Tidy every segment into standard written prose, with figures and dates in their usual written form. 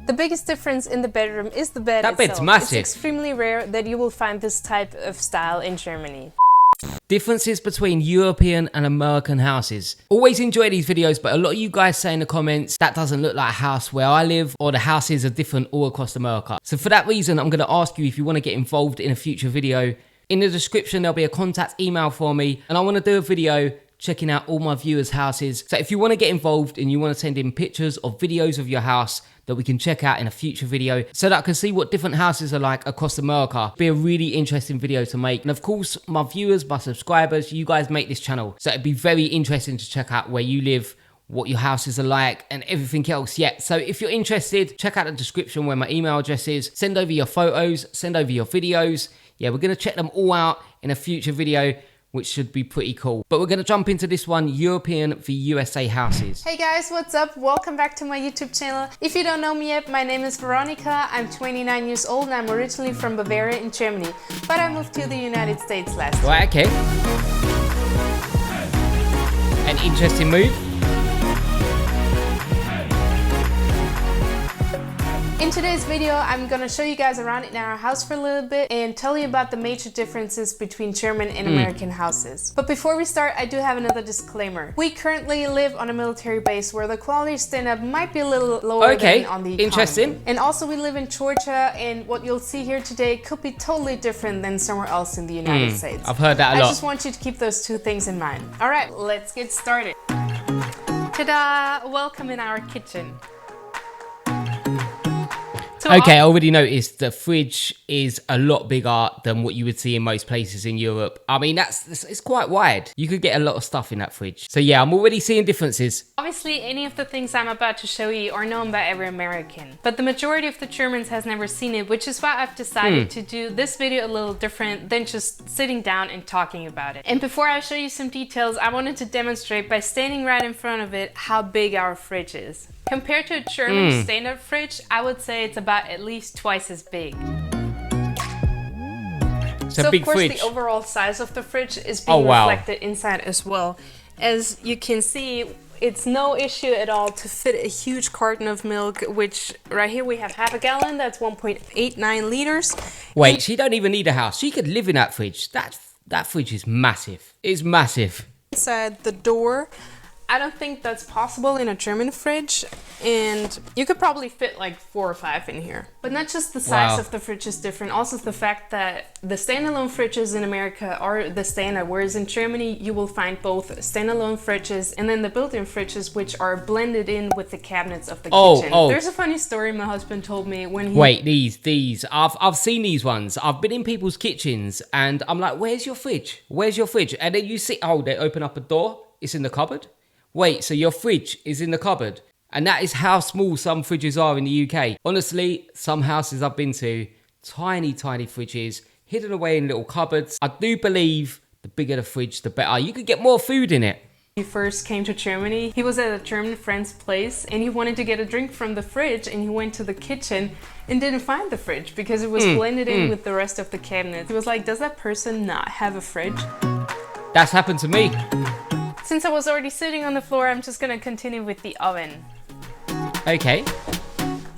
The biggest difference in the bedroom is the bed itself. That bed's massive. It's extremely rare that you will find this type of style in Germany. Differences between European and American houses. Always enjoy these videos, but a lot of you guys say in the comments, that doesn't look like a house where I live, or the houses are different all across America. So for that reason, I'm going to ask you if you want to get involved in a future video. In the description, there'll be a contact email for me, and I want to do a video checking out all my viewers' houses. So if you want to get involved and you want to send in pictures or videos of your house that we can check out in a future video so that I can see what different houses are like across America, it'd be a really interesting video to make. And of course, my viewers, my subscribers, you guys make this channel. So it'd be very interesting to check out where you live, what your houses are like, and everything else. Yeah, so if you're interested, check out the description where my email address is. Send over your photos, send over your videos. Yeah, we're going to check them all out in a future video, which should be pretty cool. But we're gonna jump into this one, European v USA houses. Hey guys, what's up? Welcome back to my YouTube channel. If you don't know me yet, my name is Veronica. I'm 29 years old and I'm originally from Bavaria in Germany, but I moved to the United States last year. Right, okay. An interesting move. In today's video, I'm gonna show you guys around in our house for a little bit and tell you about the major differences between German and American houses. But before we start, I do have another disclaimer. We currently live on a military base where the quality standard might be a little lower than on the economy. Interesting. And also we live in Georgia, and what you'll see here today could be totally different than somewhere else in the United States. I've heard that a lot. I just want you to keep those two things in mind. All right, let's get started. Ta-da! Welcome in our kitchen. Okay, I already noticed the fridge is a lot bigger than what you would see in most places in Europe. I mean, it's quite wide. You could get a lot of stuff in that fridge. So yeah, I'm already seeing differences. Obviously, any of the things I'm about to show you are known by every American. But the majority of the Germans has never seen it, which is why I've decided to do this video a little different than just sitting down and talking about it. And before I show you some details, I wanted to demonstrate by standing right in front of it how big our fridge is. Compared to a German standard fridge, I would say it's about at least twice as big. So big of course fridge. the overall size of the fridge is being reflected inside as well. As you can see, it's no issue at all to fit a huge carton of milk, which right here we have half a gallon, that's 1.89 liters. Wait, she don't even need a house. She could live in that fridge. That fridge is massive. It's massive. Inside the door, I don't think that's possible in a German fridge, and you could probably fit like 4 or 5 in here. But not just the size of the fridge is different, also the fact that the standalone fridges in America are the standard, whereas in Germany you will find both standalone fridges and then the built-in fridges, which are blended in with the cabinets of the kitchen. There's a funny story my husband told me when he... Wait, these. I've seen these ones. I've been in people's kitchens and I'm like, where's your fridge? Where's your fridge? And then you see, they open up a door, it's in the cupboard. Wait, so your fridge is in the cupboard? And that is how small some fridges are in the UK. Honestly, some houses I've been to, tiny, tiny fridges, hidden away in little cupboards. I do believe the bigger the fridge, the better. You could get more food in it. He first came to Germany, he was at a German friend's place and he wanted to get a drink from the fridge, and he went to the kitchen and didn't find the fridge because it was blended in with the rest of the cabinets. He was like, does that person not have a fridge? That's happened to me. Since I was already sitting on the floor, I'm just gonna continue with the oven. Okay.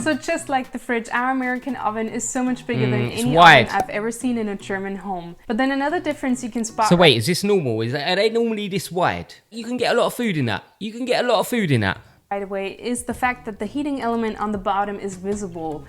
So just like the fridge, our American oven is so much bigger than any wide. oven I've ever seen in a German home. But then another difference you can spot... So wait, is this normal? Are they normally this wide? You can get a lot of food in that. Right away is the fact that the heating element on the bottom is visible.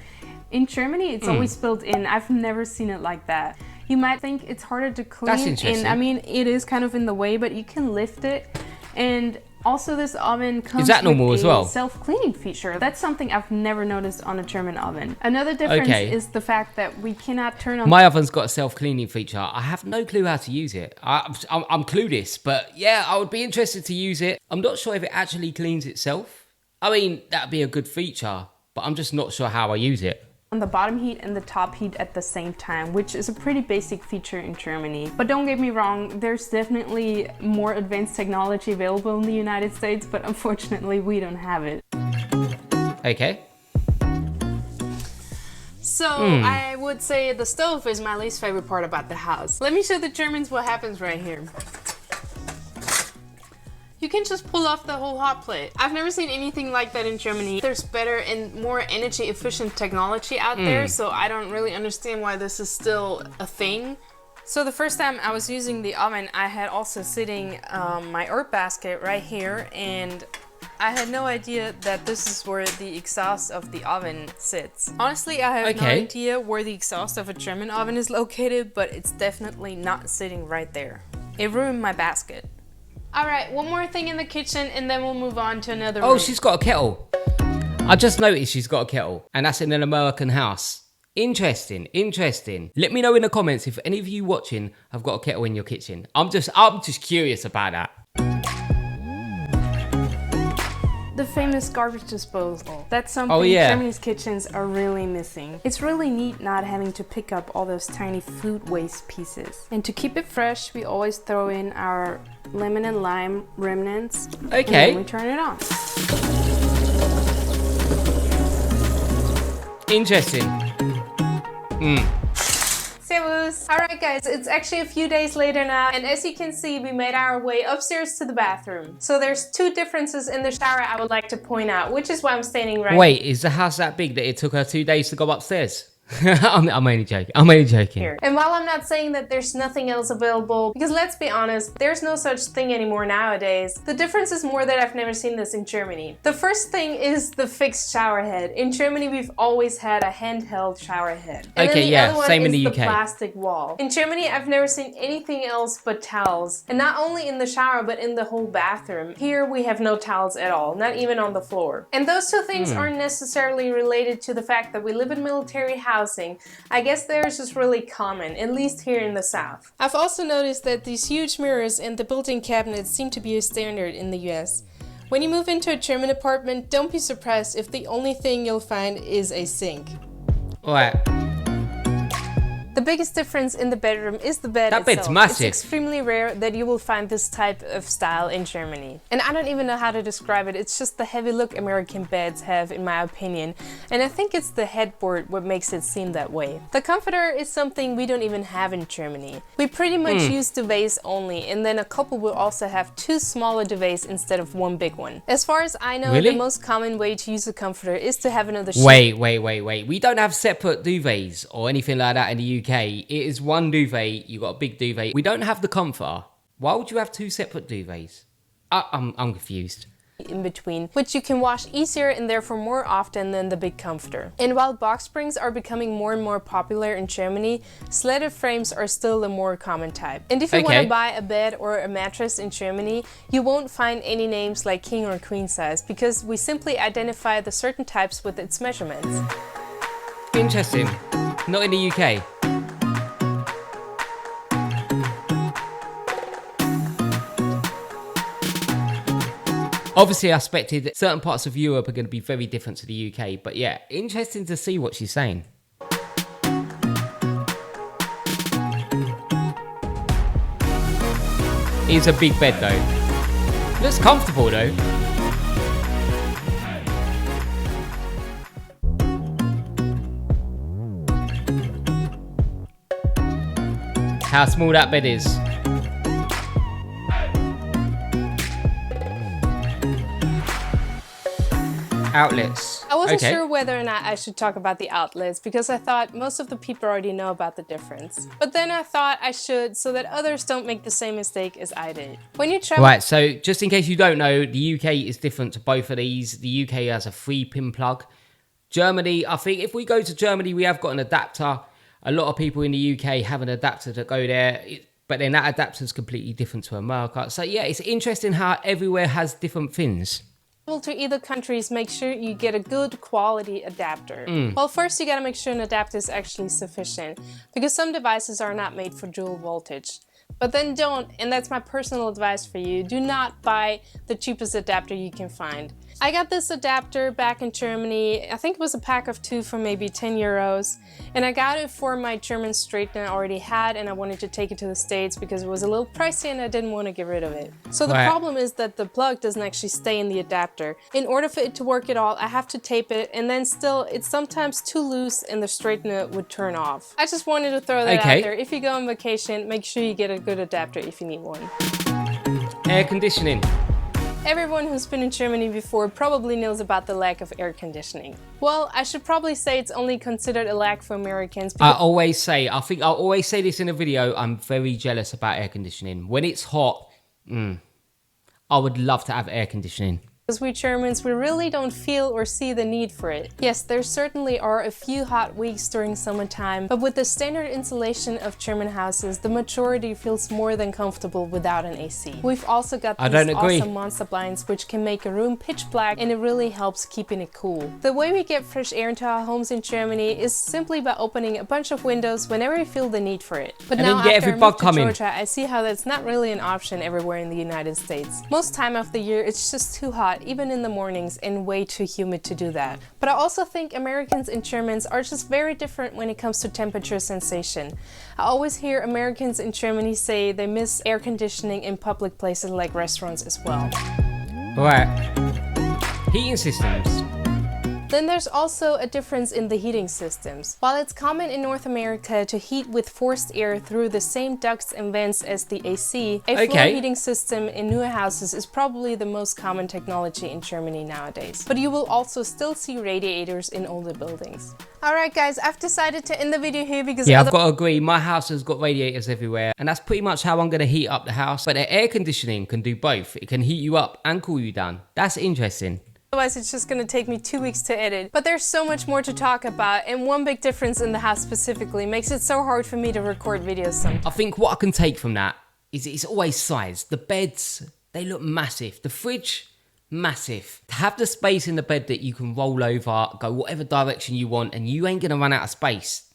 In Germany, it's always built in. I've never seen it like that. You might think it's harder to clean. That's interesting. And I mean, it is kind of in the way, but you can lift it. And also this oven comes with a self-cleaning feature. That's something I've never noticed on a German oven. Another difference is the fact that we cannot turn on... My oven's got a self-cleaning feature. I have no clue how to use it. I'm clueless, but yeah, I would be interested to use it. I'm not sure if it actually cleans itself. I mean, that'd be a good feature, but I'm just not sure how I use it. On the bottom heat and the top heat at the same time, which is a pretty basic feature in Germany. But don't get me wrong, there's definitely more advanced technology available in the United States, but unfortunately we don't have it. Okay. So I would say the stove is my least favorite part about the house. Let me show the Germans what happens right here. You can just pull off the whole hot plate. I've never seen anything like that in Germany. There's better and more energy efficient technology out there, so I don't really understand why this is still a thing. So the first time I was using the oven, I had also sitting my herb basket right here, and I had no idea that this is where the exhaust of the oven sits. Honestly, I have no idea where the exhaust of a German oven is located, but it's definitely not sitting right there. It ruined my basket. Alright, one more thing in the kitchen and then we'll move on to another room. Oh, she's got a kettle. I just noticed she's got a kettle, and that's in an American house. Interesting, interesting. Let me know in the comments if any of you watching have got a kettle in your kitchen. I'm just curious about that. The famous garbage disposal. That's something Germany's kitchens are really missing. It's really neat not having to pick up all those tiny food waste pieces. And to keep it fresh, we always throw in our lemon and lime remnants. Okay. And then we turn it on. Interesting. Servus! Alright guys, it's actually a few days later now, and as you can see, we made our way upstairs to the bathroom. So there's two differences in the shower I would like to point out, which is why I'm standing right here. Wait, is the house that big that it took her 2 days to go upstairs? I'm only joking. I'm only joking. Here. And while I'm not saying that there's nothing else available, because let's be honest, there's no such thing anymore nowadays, the difference is more that I've never seen this in Germany. The first thing is the fixed shower head. In Germany, we've always had a handheld shower head. And okay, yeah, same in the UK. The plastic wall. In Germany, I've never seen anything else but towels. And not only in the shower, but in the whole bathroom. Here, we have no towels at all, not even on the floor. And those two things aren't necessarily related to the fact that we live in military housing. I guess they're just really common, at least here in the South. I've also noticed that these huge mirrors and the built-in cabinets seem to be a standard in the US. When you move into a German apartment, don't be surprised if the only thing you'll find is a sink. Alright. The biggest difference in the bedroom is the bed itself. Bed's massive. It's extremely rare that you will find this type of style in Germany. And I don't even know how to describe it. It's just the heavy look American beds have, in my opinion. And I think it's the headboard what makes it seem that way. The comforter is something we don't even have in Germany. We pretty much use duvets only, and then a couple will also have 2 smaller duvets instead of 1 big one. As far as I know, the most common way to use a comforter is to have another sheet. Wait. We don't have separate duvets or anything like that in the UK. It is one duvet. You got a big duvet. We don't have the comforter. Why would you have 2 separate duvets? I'm confused. In between, which you can wash easier and therefore more often than the big comforter. And while box springs are becoming more and more popular in Germany, slatted frames are still the more common type. And if you want to buy a bed or a mattress in Germany, you won't find any names like king or queen size, because we simply identify the certain types with its measurements. Interesting. Not in the UK. Obviously, I expected certain parts of Europe are going to be very different to the UK, but yeah, interesting to see what she's saying. It's a big bed though. Looks comfortable though. How small that bed is. Outlets. I wasn't sure whether or not I should talk about the outlets, because I thought most of the people already know about the difference. But then I thought I should, so that others don't make the same mistake as I did. When you travel— Right, so just in case you don't know, the UK is different to both of these. The UK has a 3-pin plug. Germany, I think if we go to Germany, we have got an adapter. A lot of people in the UK have an adapter to go there, but then that adapter is completely different to America. So yeah, it's interesting how everywhere has different things. To either countries, make sure you get a good quality adapter. Well, first you gotta make sure an adapter is actually sufficient, because some devices are not made for dual voltage. But then don't, and that's my personal advice for you, do not buy the cheapest adapter you can find. I got this adapter back in Germany. I think it was a pack of 2 for maybe 10 euros. And I got it for my German straightener I already had, and I wanted to take it to the States because it was a little pricey and I didn't want to get rid of it. So the problem is that the plug doesn't actually stay in the adapter. In order for it to work at all, I have to tape it, and then still it's sometimes too loose and the straightener would turn off. I just wanted to throw that out there. If you go on vacation, make sure you get a good adapter if you need one. Air conditioning. Everyone who's been in Germany before probably knows about the lack of air conditioning. Well, I should probably say it's only considered a lack for Americans. I always say this in a video, I'm very jealous about air conditioning. When it's hot, I would love to have air conditioning. Because we Germans, we really don't feel or see the need for it. Yes, there certainly are a few hot weeks during summertime, but with the standard insulation of German houses, the majority feels more than comfortable without an AC. We've also got these awesome monster blinds which can make a room pitch black, and it really helps keeping it cool. The way we get fresh air into our homes in Germany is simply by opening a bunch of windows whenever we feel the need for it. But now after I moved to Georgia, I see how that's not really an option everywhere in the United States. Most time of the year it's just too hot, even in the mornings, and way too humid to do that. But I also think Americans and Germans are just very different when it comes to temperature sensation. I always hear Americans in Germany say they miss air conditioning in public places like restaurants as well. Right. Heating systems. Then there's also a difference in the heating systems. While it's common in North America to heat with forced air through the same ducts and vents as the AC, a floor heating system in newer houses is probably the most common technology in Germany nowadays. But you will also still see radiators in older buildings. Alright guys, I've decided to end the video here because I've got to agree, my house has got radiators everywhere, and that's pretty much how I'm going to heat up the house. But the air conditioning can do both. It can heat you up and cool you down. That's interesting. Otherwise, it's just gonna take me 2 weeks to edit. But there's so much more to talk about, and one big difference in the house specifically makes it so hard for me to record videos sometimes. I think what I can take from that is it's always size. The beds, they look massive. The fridge, massive. To have the space in the bed that you can roll over, go whatever direction you want, and you ain't gonna run out of space.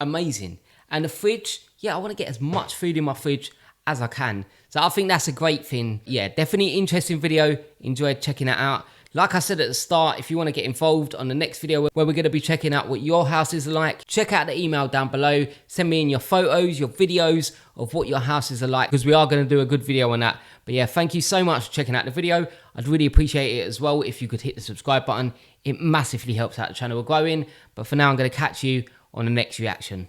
Amazing. And the fridge, yeah, I wanna get as much food in my fridge as I can. So I think that's a great thing. Yeah, definitely interesting video. Enjoyed checking that out. Like I said at the start, if you want to get involved on the next video where we're going to be checking out what your houses are like, check out the email down below. Send me in your photos, your videos of what your houses are like, because we are going to do a good video on that. But yeah, thank you so much for checking out the video. I'd really appreciate it as well if you could hit the subscribe button. It massively helps out the channel growing. But for now, I'm going to catch you on the next reaction.